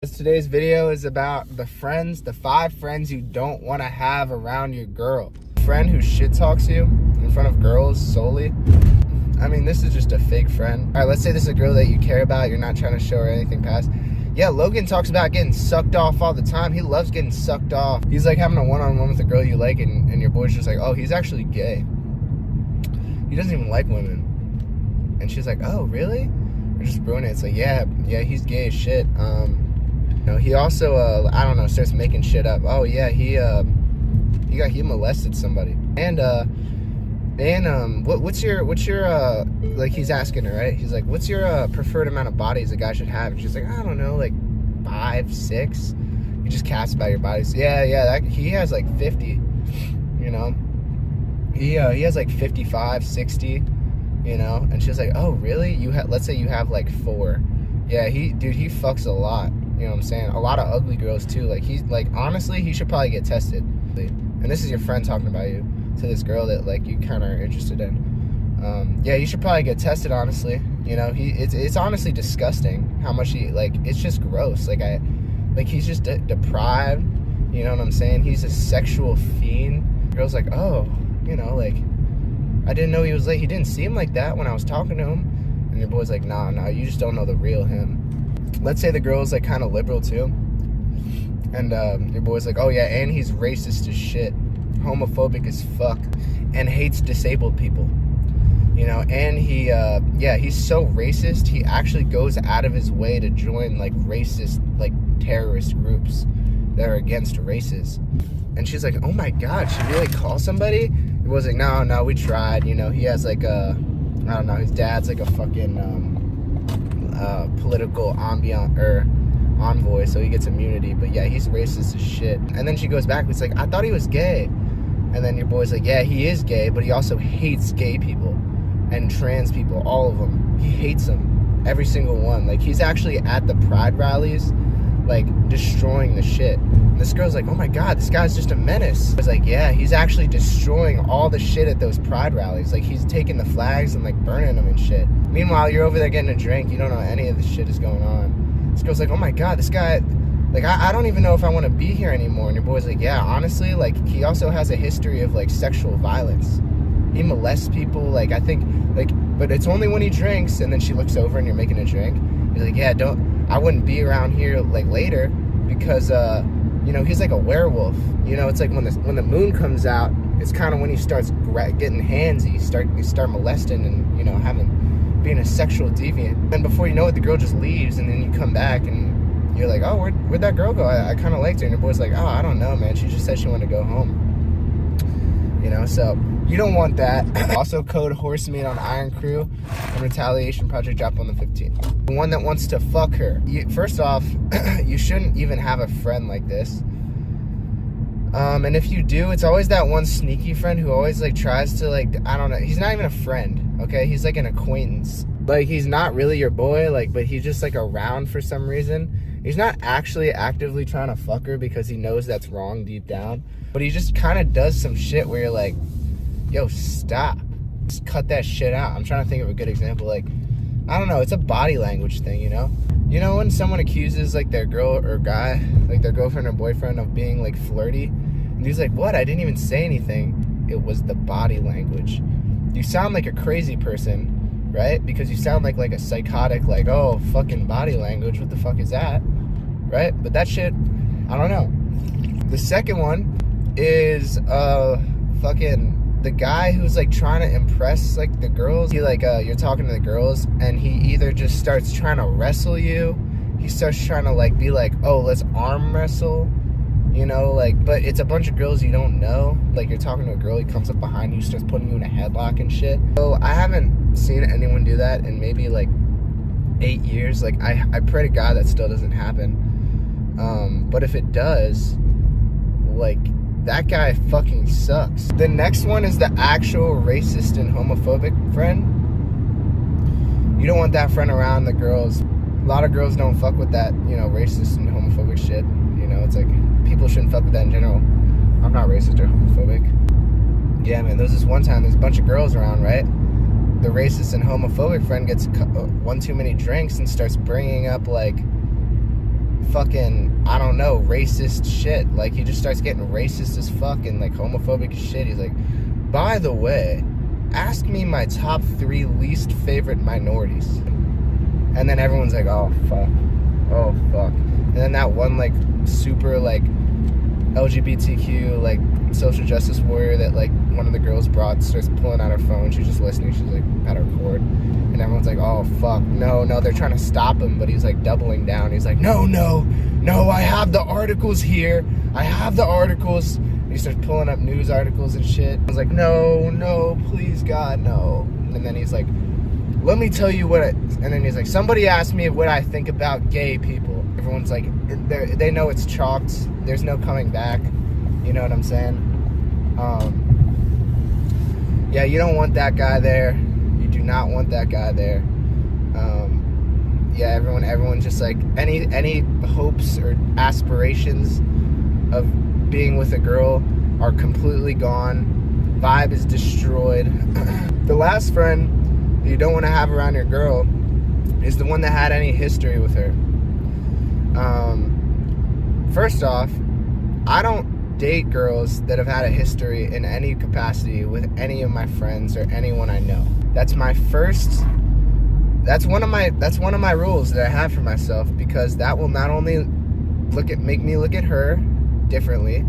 Today's video is about the 5 friends you don't want to have around your girl. A friend who shit talks you in front of girls solely. I mean, this is just a fake friend. All right, let's say this is a girl that you care about. You're not trying to show her anything past. Yeah, Logan talks about getting sucked off all the time. He loves getting sucked off. He's like having a one-on-one with a girl you like, and your boy's just like, oh, he's actually gay. He doesn't even like women. And she's like, oh, really? Or just ruin it. It's like, yeah, he's gay as shit. You know, he also, I don't know, starts making shit up. Oh yeah, he molested somebody. And what's your like, he's asking her, right? He's like, what's your preferred amount of bodies a guy should have? And she's like, I don't know, like 5, 6. You just cast about your bodies. Yeah, he has like 50. You know, he has like 55, 60. You know, and she's like, oh really? Let's say you have like 4. Yeah, he fucks a lot. You know what I'm saying? A lot of ugly girls too. Like, he's like, honestly, he should probably get tested. And this is your friend talking about you to this girl that like you kind of are interested in. Yeah, you should probably get tested, honestly. You know, it's honestly disgusting how much he, like, it's just gross. Like, he's just deprived. You know what I'm saying? He's a sexual fiend. The girl's like, oh, you know, like, I didn't know he was late. He didn't seem like that when I was talking to him. And your boy's like, nah, you just don't know the real him. Let's say the girl's like kind of liberal too, and your boy's like, oh yeah, and he's racist as shit, homophobic as fuck, and hates disabled people. You know, and he's so racist, he actually goes out of his way to join like racist, like terrorist groups that are against races. And she's like, oh my god, should we like call somebody? Your boy's like, no, we tried. You know, he has like I don't know, his dad's like a fucking political envoy, so he gets immunity. But yeah, he's racist as shit. And then she goes back, it's like, I thought he was gay. And then your boy's like, yeah, he is gay, but he also hates gay people and trans people, all of them. He hates them, every single one. Like, he's actually at the pride rallies, like, destroying the shit. And this girl's like, oh my god, this guy's just a menace. I was like, yeah, he's actually destroying all the shit at those pride rallies. Like, he's taking the flags and like burning them and shit. Meanwhile, you're over there getting a drink, you don't know any of this shit is going on. This girl's like, oh my god, this guy, like, I don't even know if I want to be here anymore. And your boy's like, yeah, honestly, like, he also has a history of like sexual violence. He molests people, like, I think, like, but it's only when he drinks. And then she looks over and you're making a drink. He's like, yeah, I wouldn't be around here like later because you know, he's like a werewolf. You know, it's like when the moon comes out, it's kind of when he starts getting handsy, you start molesting and, you know, being a sexual deviant. And before you know it, the girl just leaves, and then you come back and you're like, oh, where'd that girl go? I kind of liked her. And your boy's like, oh, I don't know, man, she just said she wanted to go home. You know, so you don't want that. Also, code Horsemeet on Iron Crew and Retaliation Project drop on the 15th. The one that wants to fuck her. First off, you shouldn't even have a friend like this. And if you do, it's always that one sneaky friend who always like tries to, like, I don't know, he's not even a friend, okay? He's like an acquaintance. Like, he's not really your boy, like, but he's just like around for some reason. He's not actually actively trying to fuck her because he knows that's wrong deep down, but he just kind of does some shit where you're like, yo, stop. Just cut that shit out. I'm trying to think of a good example. Like, I don't know, it's a body language thing, you know? You know when someone accuses like their girl or guy, like their girlfriend or boyfriend, of being like flirty, and he's like, what? I didn't even say anything. It was the body language. You sound like a crazy person, right? Because you sound like a psychotic, like, oh, fucking body language, what the fuck is that? Right? But that shit, I don't know. The second one is fucking the guy who's like trying to impress like the girls. He like you're talking to the girls and he either just starts trying to wrestle you, he starts trying to like be like, oh, let's arm wrestle, you know, like, but it's a bunch of girls you don't know. Like, you're talking to a girl, he comes up behind you, starts putting you in a headlock and shit. So I haven't seen anyone do that in maybe like 8 years. Like, I pray to God that still doesn't happen. But if it does, like, that guy fucking sucks. The next one is the actual racist and homophobic friend. You don't want that friend around the girls. A lot of girls don't fuck with that, you know, racist and homophobic shit. You know, it's like, people shouldn't fuck with that in general. I'm not racist or homophobic. Yeah, man, there's this one time, there's a bunch of girls around, right? The racist and homophobic friend gets one too many drinks and starts bringing up, like, fucking, I don't know, racist shit. Like, he just starts getting racist as fuck and, like, homophobic as shit. He's like, by the way, ask me my top 3 least favorite minorities. And then everyone's like, oh, fuck. Oh, fuck. And then that one, like, super, like, LGBTQ, like, social justice warrior that, like, one of the girls brought starts pulling out her phone. She's just listening. She's, like, at her cord. And everyone's like, oh, fuck. No, they're trying to stop him. But he's, like, doubling down. He's like, no, I have the articles here. I have the articles. And he starts pulling up news articles and shit. I was like, no, please, God, no. And then he's like, let me tell you what and then he's like, somebody asked me what I think about gay people. Everyone's like, they know it's chalked. There's no coming back. You know what I'm saying? Yeah, you don't want that guy there. You do not want that guy there. Yeah, everyone just like, any hopes or aspirations of being with a girl are completely gone. Vibe is destroyed. The last friend you don't want to have around your girl is the one that had any history with her. First off, I don't date girls that have had a history in any capacity with any of my friends or anyone I know. That's one of my rules that I have for myself, because that will not only make me look at her differently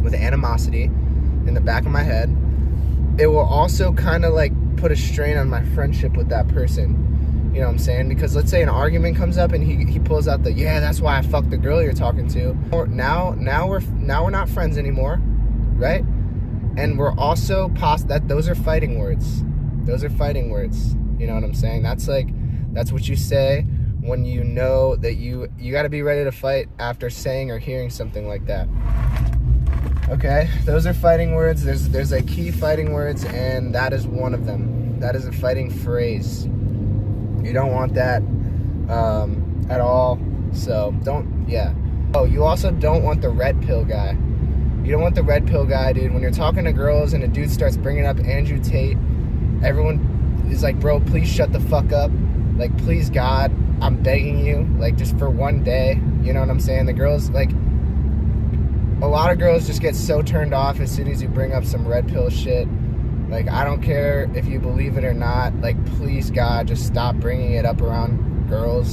with animosity in the back of my head, it will also kind of like put a strain on my friendship with that person. You know what I'm saying? Because let's say an argument comes up and he pulls out yeah, that's why I fucked the girl you're talking to. Or now we're not friends anymore, right? And we're also those are fighting words. Those are fighting words. You know what I'm saying? That's what you say when you know that you got to be ready to fight after saying or hearing something like that. Okay, those are fighting words. There's like key fighting words, and that is one of them. That is a fighting phrase. You don't want that at all. So yeah. Oh, you also don't want the red pill guy. You don't want the red pill guy, dude. When you're talking to girls and a dude starts bringing up Andrew Tate, everyone is like, bro, please shut the fuck up. Like, please, God, I'm begging you. Like, just for one day. You know what I'm saying? The girls, like, a lot of girls just get so turned off as soon as you bring up some red pill shit. Like, I don't care if you believe it or not. Like, please, God, just stop bringing it up around girls.